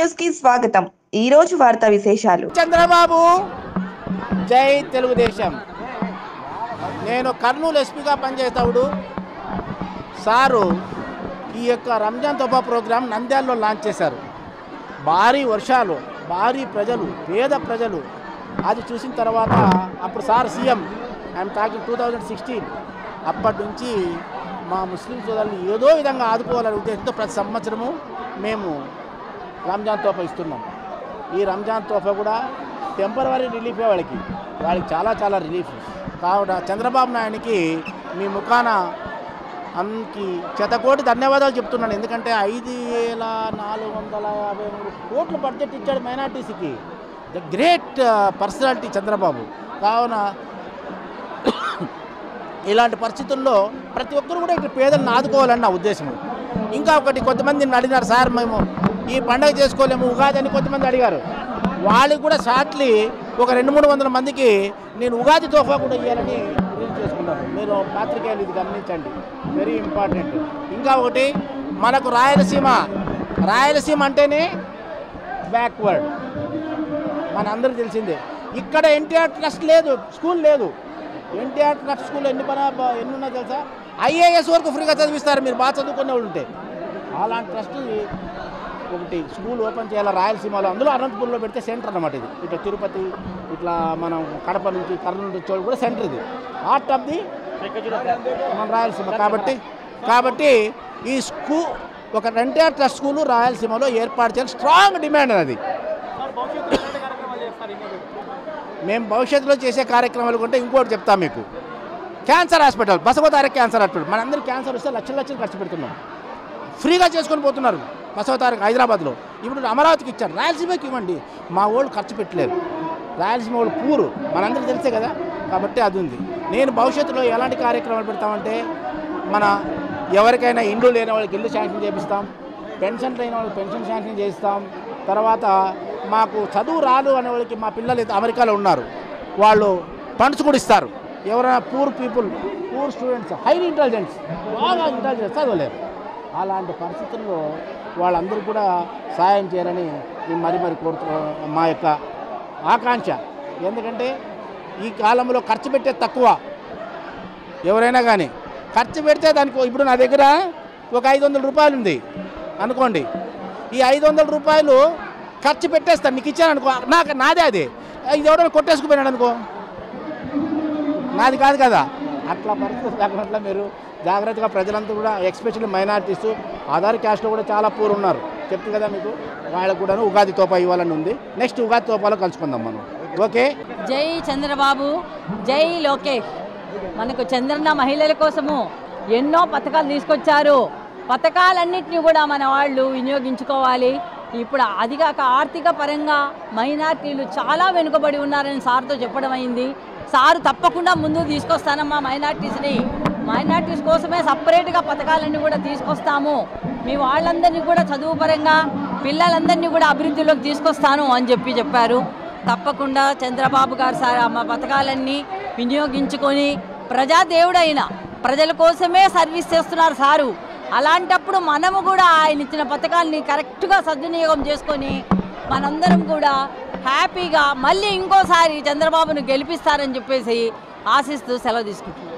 News కి స్వాగతం. ఈ రోజు వార్తా విశేషాలు. చంద్రబాబు జై తెలుగుదేశం. నేను కర్నూలు ఎస్పీగా పనిచేసేటప్పుడు సారు ఈ యొక్క రంజాన్ తోఫా ప్రోగ్రాం నంద్యాలలో లాంచ్ చేశారు. భారీ వర్షాలు, భారీ ప్రజలు, పేద ప్రజలు. అది చూసిన తర్వాత అప్పుడు సార్ సీఎం, ఐఎమ్ టాకింగ్ 2016, అప్పటి నుంచి మా ముస్లిం సోదరులు ఏదో విధంగా ఆదుకోవాలనే ఉద్దేశంతో ప్రతి సంవత్సరము మేము రంజాన్ తోఫా ఇస్తున్నాం. ఈ రంజాన్ తోఫా కూడా టెంపరరీ రిలీఫే వాళ్ళకి చాలా రిలీఫ్. కావున చంద్రబాబు నాయుడికి మీ ముఖాన అందుకి శతకోటి ధన్యవాదాలు చెప్తున్నాను. ఎందుకంటే 5,453 కోట్ల బడ్జెట్ ఇచ్చాడు మైనార్టీస్కి. The great personality Chandrababu. కావున ఇలాంటి పరిస్థితుల్లో ప్రతి ఒక్కరు కూడా ఇక్కడ పేదలను ఆదుకోవాలని నా ఉద్దేశం. ఇంకా ఒకటి, కొంతమంది అడిగినారు, సార్ మేము ఈ పండుగ చేసుకోలేము ఉగాది అని కొంతమంది అడిగారు. వాళ్ళకి కూడా షార్ట్లీ ఒక 200-300 మందికి నేను ఉగాది తోఫా కూడా ఇవ్వాలని రిలీజ్ చేసుకున్నాను. మీరు పాత్రికేయులు ఇది గమనించండి, వెరీ ఇంపార్టెంట్. ఇంకా ఒకటి, మనకు రాయలసీమ అంటేనే బ్యాక్వర్డ్, మన అందరికీ తెలిసిందే. ఇక్కడ ఎన్టీఆర్ ట్రస్ట్ లేదు, స్కూల్ లేదు. ఎన్టీఆర్ ట్రస్ట్ స్కూల్ ఎన్ని ఉన్నా తెలుసా? IAS వరకు ఫ్రీగా చదివిస్తారు మీరు బాగా చదువుకునే వాళ్ళు ఉంటే. అలాంటి ట్రస్ట్ ఒకటి స్కూల్ ఓపెన్ చేయాలి రాయలసీమలో. అందులో అనంతపురంలో పెడితే సెంటర్ అన్నమాట. ఇది ఇట్లా తిరుపతి, ఇట్లా మనం కడప నుంచి కర్నూలు నుంచి వాళ్ళు కూడా సెంటర్. ఇది హార్ట్ ఆఫ్ ది మన రాయలసీమ. కాబట్టి ఈ స్కూల్ ఒక ఎన్టీఆర్ ట్రస్ట్ స్కూలు రాయలసీమలో ఏర్పాటు చేయాలి, స్ట్రాంగ్ డిమాండ్ అది. మేము భవిష్యత్తులో చేసే కార్యక్రమాలు కొంటే ఇంకోటి చెప్తాం మీకు. Cancer hospital, Basavatarak cancer hospital. మనందరూ క్యాన్సర్ వస్తే లక్షలు ఖర్చు పెడుతున్నాం, ఫ్రీగా చేసుకొని పోతున్నారు. బసవతారక్ హైదరాబాద్లో, ఇప్పుడు అమరావతికి ఇచ్చారు, రాయలసీమకి ఇవ్వండి. మా వాళ్ళు ఖర్చు పెట్టలేరు, రాయలసీమ వాళ్ళు పూరు, మనందరికీ తెలిసే కదా. కాబట్టి అది ఉంది. నేను భవిష్యత్తులో ఎలాంటి కార్యక్రమాలు పెడతామంటే, మన ఎవరికైనా ఇండ్లు లేని వాళ్ళకి ఇల్లు శాంక్షన్ చేపిస్తాం, పెన్షన్ లేని వాళ్ళకి పెన్షన్ శాంక్షన్ చేస్తాం. తర్వాత మాకు చదువు రాదు అనే వాళ్ళకి, మా పిల్లలు అమెరికాలో ఉన్నారు, వాళ్ళు ఫండ్స్ కూడా ఇస్తారు. ఎవరైనా poor people, poor students, highly intelligence, బాగా ఇంటెలిజెన్స్ చదవలేరు, అలాంటి పరిస్థితుల్లో వాళ్ళందరూ కూడా సాయం చేయాలని మరి కోరుతున్నాం. మా యొక్క ఆకాంక్ష. ఎందుకంటే ఈ కాలంలో ఖర్చు పెట్టేది తక్కువ. ఎవరైనా కానీ ఖర్చు పెడితే దానికి, ఇప్పుడు నా దగ్గర ఒక 500 రూపాయలు ఉంది అనుకోండి, ఈ 500 రూపాయలు ఖర్చు పెట్టేస్తాను, నీకు ఇచ్చాను అనుకో, నాదే అది. ఇది ఎవడో కొట్టేసుకుపోయినాడు అనుకో, నాది కాదు కదా. అట్లా పరిస్థితి లేకుండా మీరు జాగ్రత్తగా, ప్రజలంతా కూడా, ఎస్పెషల్లీ మైనారిటీస్, ఆధార్ క్యాస్ట్లో కూడా చాలా పూర్ ఉన్నారు. చెప్తుంది కదా మీకు, వాళ్ళకు కూడా ఉగాది తోపా ఇవ్వాలని ఉంది. నెక్స్ట్ ఉగాది తోపాలో కలుసుకుందాం మనం. ఓకే. జై చంద్రబాబు, జై లోకేష్. మనకు చంద్రన్న మహిళల కోసము ఎన్నో పథకాలు తీసుకొచ్చారు. పథకాలన్నింటినీ కూడా మన వాళ్ళు వినియోగించుకోవాలి. ఇప్పుడు అదిగాక ఆర్థిక పరంగా మైనార్టీలు చాలా వెనుకబడి ఉన్నారని సార్తో చెప్పడం అయింది. సారు తప్పకుండా ముందుకు తీసుకొస్తానమ్మా మైనార్టీస్ కోసమే సపరేట్గా పథకాలన్నీ కూడా తీసుకొస్తాము, మీ వాళ్ళందరినీ కూడా చదువు పరంగా పిల్లలందరినీ కూడా అభివృద్ధిలోకి తీసుకొస్తాను అని చెప్పారు. తప్పకుండా చంద్రబాబు గారు సార్ మా పథకాలన్నీ వినియోగించుకొని, ప్రజాదేవుడైన ప్రజల కోసమే సర్వీస్ చేస్తున్నారు సారు. అలాంటప్పుడు మనము కూడా ఆయన ఇచ్చిన పథకాలని కరెక్ట్గా సద్వినియోగం చేసుకొని మనందరం కూడా హ్యాపీగా మళ్ళీ ఇంకోసారి చంద్రబాబును గెలిపిస్తారని చెప్పేసి ఆశిస్తూ సెలవు తీసుకుంటున్నాం.